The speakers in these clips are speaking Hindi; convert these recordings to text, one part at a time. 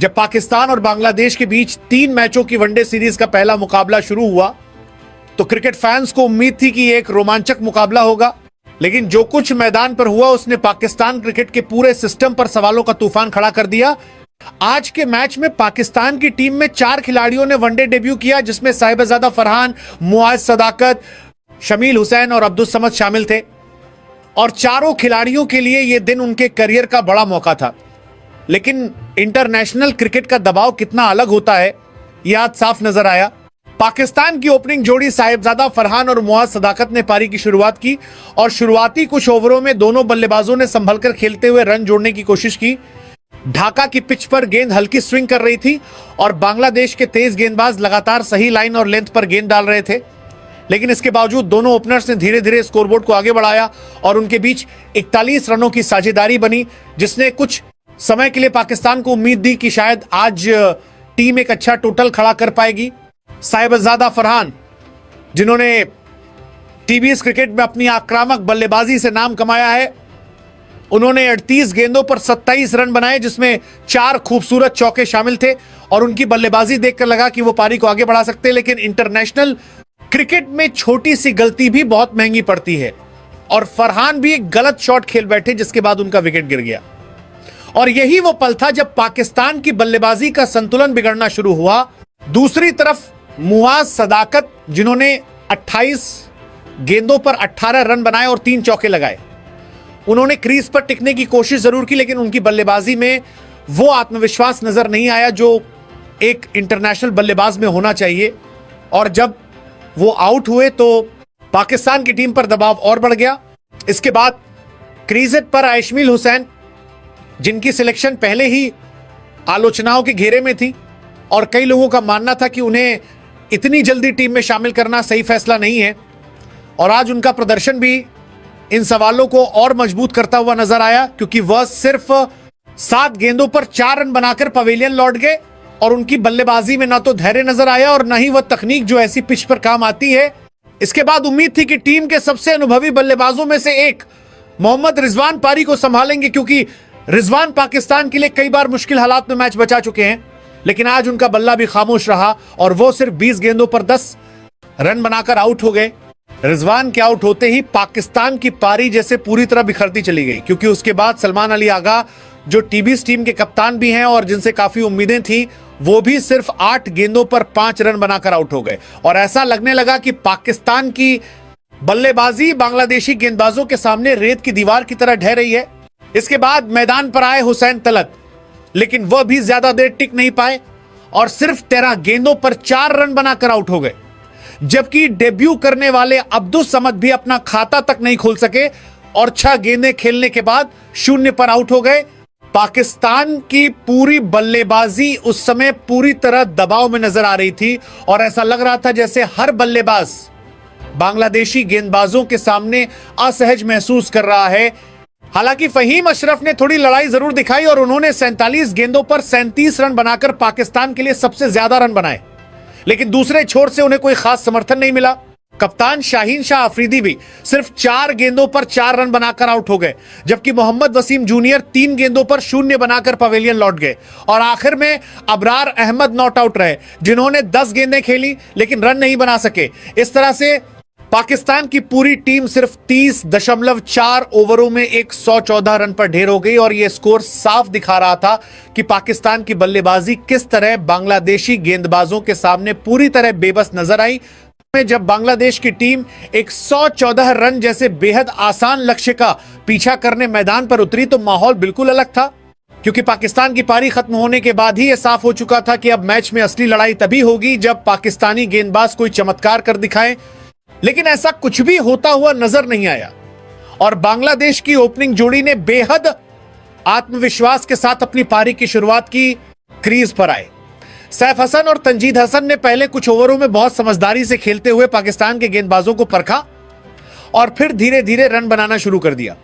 जब पाकिस्तान और बांग्लादेश के बीच 3 मैचों की वनडे सीरीज का पहला मुकाबला शुरू हुआ तो क्रिकेट फैंस को उम्मीद थी कि एक रोमांचक मुकाबला होगा, लेकिन जो कुछ मैदान पर हुआ उसने पाकिस्तान क्रिकेट के पूरे सिस्टम पर सवालों का तूफान खड़ा कर दिया। आज के मैच में पाकिस्तान की टीम में 4 खिलाड़ियों ने वनडे डेब्यू किया, जिसमें साहिबजादा फरहान, मुआज सदाकत, शमील हुसैन और अब्दुल समद शामिल थे। और चारों खिलाड़ियों के लिए यह दिन उनके करियर का बड़ा मौका था। लेकिन इंटरनेशनल क्रिकेट का दबाव कितना अलग होता है यह आज साफ नजर आया। पाकिस्तान की ओपनिंग जोड़ी साहिबजादा फरहान और मुआज सदाकत ने पारी की शुरुआत की और शुरुआती कुछ ओवरों में दोनों बल्लेबाजों ने संभलकर खेलते हुए रन जोड़ने की कोशिश की। ढाका की पिच पर गेंद हल्की स्विंग कर रही थी और बांग्लादेश के तेज गेंदबाज लगातार सही लाइन और लेंथ पर गेंद डाल रहे थे, लेकिन इसके बावजूद दोनों ओपनर्स ने धीरे धीरे स्कोरबोर्ड को आगे बढ़ाया और उनके बीच 41 रनों की साझेदारी बनी, जिसने कुछ समय के लिए पाकिस्तान को उम्मीद दी कि शायद आज टीम एक अच्छा टोटल खड़ा कर पाएगी। साहिबजादा फरहान, जिन्होंने टीबीएस क्रिकेट में अपनी आक्रामक बल्लेबाजी से नाम कमाया है, उन्होंने 38 गेंदों पर 27 रन बनाए, जिसमें 4 खूबसूरत चौके शामिल थे और उनकी बल्लेबाजी देखकर लगा कि वो पारी को आगे बढ़ा सकते हैं। लेकिन इंटरनेशनल क्रिकेट में छोटी सी गलती भी बहुत महंगी पड़ती है और फरहान भी एक गलत शॉट खेल बैठे, जिसके बाद उनका विकेट गिर गया। और यही वो पल था जब पाकिस्तान की बल्लेबाजी का संतुलन बिगड़ना शुरू हुआ। दूसरी तरफ मुआज सदाकत, जिन्होंने 28 गेंदों पर 18 रन बनाए और 3 चौके लगाए, उन्होंने क्रीज पर टिकने की कोशिश जरूर की, लेकिन उनकी बल्लेबाजी में वो आत्मविश्वास नजर नहीं आया जो एक इंटरनेशनल बल्लेबाज में होना चाहिए। और जब वो आउट हुए तो पाकिस्तान की टीम पर दबाव और बढ़ गया। इसके बाद क्रीज पर आए शमील हुसैन, जिनकी सिलेक्शन पहले ही आलोचनाओं के घेरे में थी और कई लोगों का मानना था कि उन्हें इतनी जल्दी टीम में शामिल करना सही फैसला नहीं है, और आज उनका प्रदर्शन भी इन सवालों को और मजबूत करता हुआ नजर आया, क्योंकि वह सिर्फ 7 गेंदों पर 4 रन बनाकर पवेलियन लौट गए और उनकी बल्लेबाजी में ना तो धैर्य नजर आया और ना ही वह तकनीक जो ऐसी पिच पर काम आती है। इसके बाद उम्मीद थी कि टीम के सबसे अनुभवी बल्लेबाजों में से एक मोहम्मद रिजवान पारी को संभालेंगे, क्योंकि रिजवान पाकिस्तान के लिए कई बार मुश्किल हालात में मैच बचा चुके हैं। लेकिन आज उनका बल्ला भी खामोश रहा और वो सिर्फ 20 गेंदों पर 10 रन बनाकर आउट हो गए। रिजवान के आउट होते ही पाकिस्तान की पारी जैसे पूरी तरह बिखरती चली गई, क्योंकि उसके बाद सलमान अली आगा, जो टीबीएस टीम के कप्तान भी हैं और जिनसे काफी उम्मीदें थी, वो भी सिर्फ 8 गेंदों पर 5 रन बनाकर आउट हो गए। और ऐसा लगने लगा कि पाकिस्तान की बल्लेबाजी बांग्लादेशी गेंदबाजों के सामने रेत की दीवार की तरह ढह रही है। इसके बाद मैदान पर आए हुसैन तलत, लेकिन वह भी ज्यादा देर टिक नहीं पाए और सिर्फ 13 गेंदों पर 4 रन बनाकर आउट हो गए। जबकि डेब्यू करने वाले अब्दुल समद भी अपना खाता तक नहीं खोल सके और 6 गेंदें खेलने के बाद 0 पर आउट हो गए। पाकिस्तान की पूरी बल्लेबाजी उस समय पूरी तरह दबाव में नजर आ रही थी और ऐसा लग रहा था जैसे हर बल्लेबाज बांग्लादेशी गेंदबाजों के सामने असहज महसूस कर रहा है। हालांकि फहीम अशरफ ने थोड़ी लड़ाई जरूर दिखाई और उन्होंने 47 गेंदों पर 37 रन बनाकर पाकिस्तान के लिए सबसे ज्यादा रन बनाए, लेकिन दूसरे छोर से उन्हें कोई खास समर्थन नहीं मिला। कप्तान शाहीन शाह अफरीदी भी सिर्फ 4 गेंदों पर 4 रन बनाकर आउट हो गए, जबकि मोहम्मद वसीम जूनियर 3 गेंदों पर 0 बनाकर पवेलियन लौट गए। और आखिर में अबरार अहमद नॉट आउट रहे, जिन्होंने 10 गेंदें खेली लेकिन रन नहीं बना सके। इस तरह से पाकिस्तान की पूरी टीम सिर्फ 30.4 ओवरों में 114 रन पर ढेर हो गई और यह स्कोर साफ दिखा रहा था कि पाकिस्तान की बल्लेबाजी किस तरह बांग्लादेशी गेंदबाजों के सामने पूरी तरह बेबस नजर आई। जब बांग्लादेश की टीम 114 रन जैसे बेहद आसान लक्ष्य का पीछा करने मैदान पर उतरी तो माहौल बिल्कुल अलग था, क्योंकि पाकिस्तान की पारी खत्म होने के बाद ही यह साफ हो चुका था कि अब मैच में असली लड़ाई तभी होगी जब पाकिस्तानी गेंदबाज कोई चमत्कार कर दिखाएं। लेकिन ऐसा कुछ भी होता हुआ नजर नहीं आया और बांग्लादेश की ओपनिंग जोड़ी ने बेहद आत्मविश्वास के साथ अपनी पारी की शुरुआत की। क्रीज पर आए सैफ हसन और तंजीद हसन ने पहले कुछ ओवरों में बहुत समझदारी से खेलते हुए पाकिस्तान के गेंदबाजों को परखा और फिर धीरे धीरे रन बनाना शुरू कर दिया।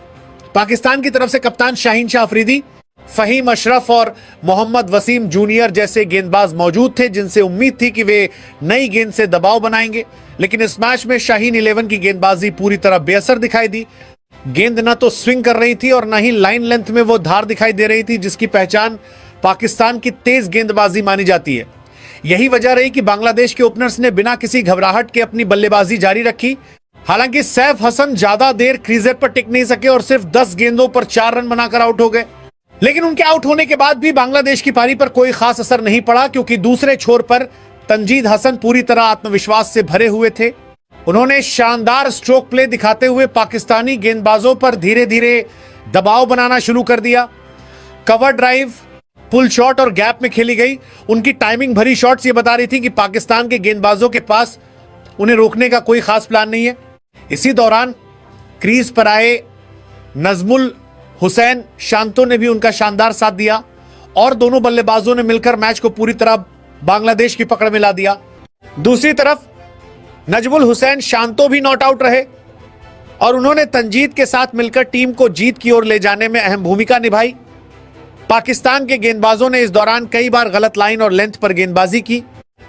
पाकिस्तान की तरफ से कप्तान शाहीन शाह अफरीदी, फहीम अशरफ और मोहम्मद वसीम जूनियर जैसे गेंदबाज मौजूद थे, जिनसे उम्मीद थी कि वे नई गेंद से दबाव बनाएंगे। लेकिन इस मैच में शाहीन 11 की गेंदबाजी पूरी तरह बेअसर दिखाई दी। गेंद ना तो स्विंग कर रही थी और ना ही लाइन लेंथ में वो धार दिखाई दे रही थी जिसकी पहचान पाकिस्तान की तेज गेंदबाजी मानी जाती है। यही वजह रही कि बांग्लादेश के ओपनर्स ने बिना किसी घबराहट के अपनी बल्लेबाजी जारी रखी। हालांकि सैफ हसन ज्यादा देर क्रीजर पर टिक नहीं सके और सिर्फ 10 गेंदों पर 4 रन बनाकर आउट हो गए। लेकिन उनके आउट होने के बाद भी बांग्लादेश की पारी पर कोई खास असर नहीं पड़ा, क्योंकि दूसरे छोर पर तंजीद हसन पूरी तरह आत्मविश्वास से भरे हुए थे। उन्होंने शानदार स्ट्रोक प्ले दिखाते हुए पाकिस्तानी गेंदबाजों पर धीरे धीरे दबाव बनाना शुरू कर दिया। कवर ड्राइव, पुल शॉट और गैप में खेली गई उनकी टाइमिंग भरी शॉट्स ये बता रही थी कि पाकिस्तान के गेंदबाजों के पास उन्हें रोकने का कोई खास प्लान नहीं है। इसी दौरान क्रीज पर आए नजमुल हुसैन शांतो ने भी उनका शानदार साथ दिया और दोनों बल्लेबाजों ने मिलकर मैच को पूरी तरह बांग्लादेश की पकड़ में ला दिया। दूसरी तरफ नजमुल हुसैन शांतो भी नॉट आउट रहे और उन्होंने तंजीद के साथ मिलकर टीम को जीत की ओर ले जाने में अहम भूमिका निभाई। पाकिस्तान के गेंदबाजों ने इस दौरान कई बार गलत लाइन और लेंथ पर गेंदबाजी की।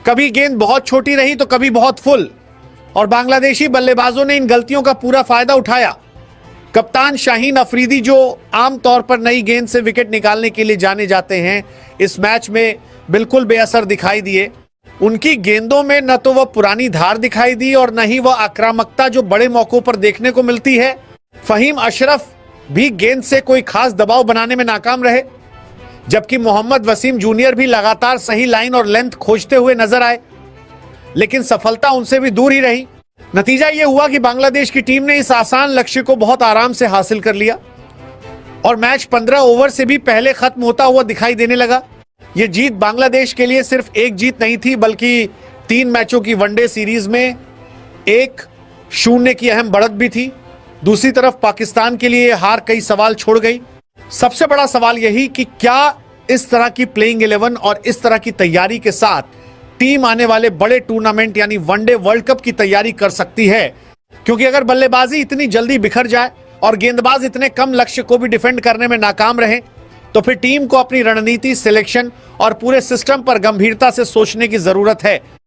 कभी गेंद बहुत छोटी रही तो कभी बहुत फुल, और बांग्लादेशी बल्लेबाजों ने इन गलतियों का पूरा फायदा उठाया। कप्तान शाहीन अफरीदी, जो आमतौर पर नई गेंद से विकेट निकालने के लिए जाने जाते हैं, इस मैच में बिल्कुल बेअसर दिखाई दिए। उनकी गेंदों में न तो वह पुरानी धार दिखाई दी और न ही वह आक्रामकता जो बड़े मौकों पर देखने को मिलती है। फहीम अशरफ भी गेंद से कोई खास दबाव बनाने में नाकाम रहे, जबकि मोहम्मद वसीम जूनियर भी लगातार सही लाइन और लेंथ खोजते हुए नजर आए, लेकिन सफलता उनसे भी दूर ही रही। नतीजा यह हुआ कि बांग्लादेश की टीम ने इस आसान लक्ष्य को बहुत आराम से हासिल कर लिया और मैच 15 ओवर से भी पहले खत्म होता हुआ दिखाई देने लगा। यह जीत बांग्लादेश के लिए सिर्फ एक जीत नहीं थी, बल्कि 3 मैचों की वनडे सीरीज में 1-0 की अहम बढ़त भी थी। दूसरी तरफ पाकिस्तान के लिए हार कई सवाल छोड़ गई। सबसे बड़ा सवाल यही कि क्या इस तरह की प्लेइंग 11 और इस तरह की तैयारी के साथ टीम आने वाले बड़े टूर्नामेंट यानी वनडे वर्ल्ड कप की तैयारी कर सकती है। क्योंकि अगर बल्लेबाजी इतनी जल्दी बिखर जाए और गेंदबाज इतने कम लक्ष्य को भी डिफेंड करने में नाकाम रहे, तो फिर टीम को अपनी रणनीति, सिलेक्शन और पूरे सिस्टम पर गंभीरता से सोचने की जरूरत है।